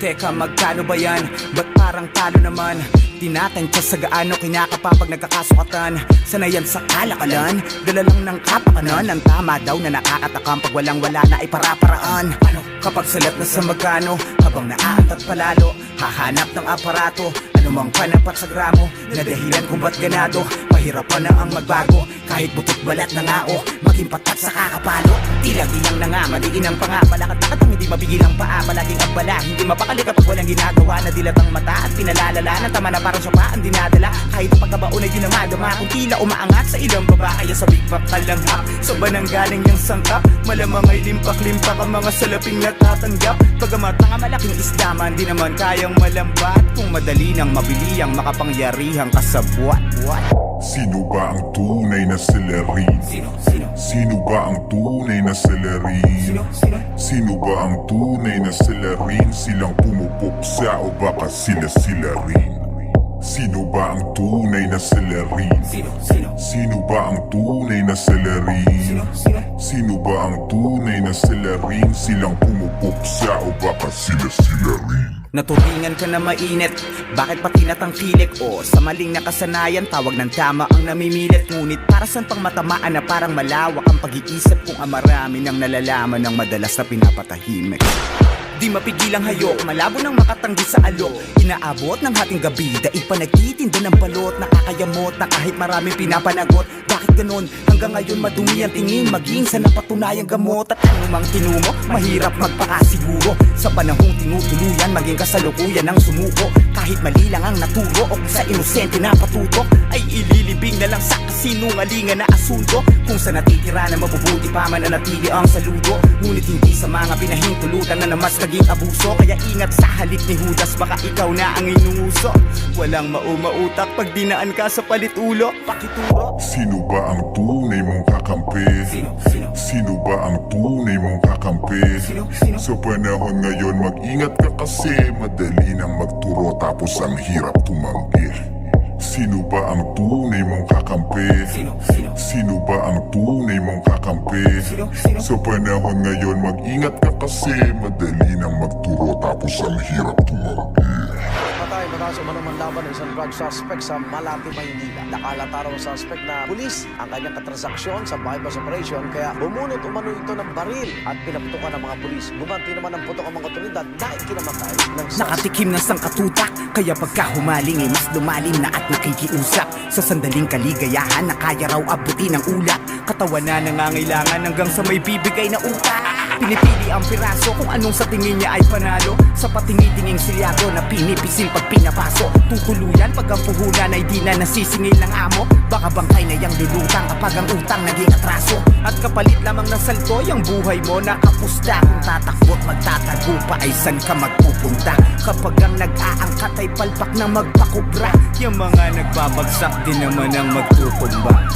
Teka, magkano ba yan? Ba't parang talo naman? Tinatansya sa gaano kinakapapag nagkakasukatan. Sanayan sa kalakalan, dala lang ng kapakanan. Ang tama daw na nakakatakam pag walang-wala na ay para-paraan. Kapag salat na sa magkano, habang naaantat palalo, hahanap ng aparato, anumang panapat sa gramo, na dahilan kung ba't ganado. Mahirapan na ang magbago, kahit butot balat na ngao, maging patat sa kakapalo. Tilang-tilang na nga, madiin ang panga, palakad-lakad ang hindi mabigil ang paa, palaging agbala, hindi mapakali kapag walang ginagawa. Na dilatang mata at pinalalala, ng tama na parang sopa ang dinadala. Kahit ang pagkabaon ay dinamadama, kung tila umaangat sa ilang baba, kaya sa big back kalanghap. Sa banang galing yung sangkap, malamang ay limpak-limpak ang mga salaping natatanggap. Pagamat ang malaking isdaman, di naman kayang malambat, kung madali nang mabili ang makapangyarihang kasabwat. Sino ba ang tunay na celerin? Sino ba ang tunay na celerin? Sino ba ang tunay na celerin? Silang pumupuksa o baka sila rin? Sino ba ang tunay na celerin? Sino ba ang tunay na celerin? Sino ba ang tunay na celerin? Silang pumupuksa o baka sila rin? Naturingan ka na mainit, bakit pati natangkilik? O sa maling nakasanayan, tawag ng tama ang namimilit. Ngunit para saan pang matamaan na parang malawak ang pag-iisip, kung ang marami nang nalalaman ng madalas na pinapatahimik. Di mapigil ang hayok, malabo nang makatanggi sa alok. Inaabot ng hating gabi, daig pa nagtitinda ng balot. Nakakayamot na kahit maraming pinapanagot. Bakit ganon? Hanggang ngayon madumi ang tingin, maging sa napatunayang gamot. At anumang tinumo, mahirap magpakasiguro. Sa panahong tinutuluyan, maging kasalukuyan ang sumuko. Kahit mali lang ang naturo, o kung sa inosente na patutok, ay ililibing na lang sa kasinungalingan na asunto. Kung sa natitira na mabubuti pa mananatili ang saludo. Ngunit hindi sa mga pinahintulutan na namas naging abuso. Kaya ingat sa halik ni Judas, baka ikaw na ang inuuso. Walang maumautak pag dinaan ka sa palitulo. Pakituro. Sino ba ang tunay mong kakampi? Sino ba ang tunay mong kakampi? Sa panahon ngayon mag-ingat ka kasi madali nang magturo tapos ang hirap tumanggi. Sino ba ang tunay mong kakampi? Sino ba ang tunay mong kakampi? Sa panahon ngayon mag-ingat ka kasi madali nang magturo tapos ang hirap tumanggi. Patay matapos umanong laban ng isang drug suspect sa Malate, Maynila. Nakalata raw ang suspect na pulis ang kanyang katransaksyon sa bypass operation, kaya bumunot umano ito ng baril at pinaputukan ng mga pulis. Gumanti naman ang putok ang mga otoridad na ikinamatay ng suspect. Nakatikim ng sangkatutak, kaya pagka humaling ay mas lumalim na at nakikiusap. Sa sandaling kaligayahan na kaya raw abutin ng ulat. Katawan na nangangailangan hanggang sa may bibigay na utak. Pinipili ang piraso kung anong sa tingin niya ay panalo. Sa patingi-tinging silyado na pinipisil pag pinapasok. Tutuluyan pag ang puhunan ay di na nasisingil ng amo. Baka bangkay na yang lulutang kapag ang utang naging atraso. At kapalit lamang ng salto yung buhay mo nakapusta. Kung tatakbo't magtatago pa ay san ka magpupunta. Kapag ang nag-aangkat ay palpak na magpakubra. Yung mga nagbabagsak din naman ang magtutumba.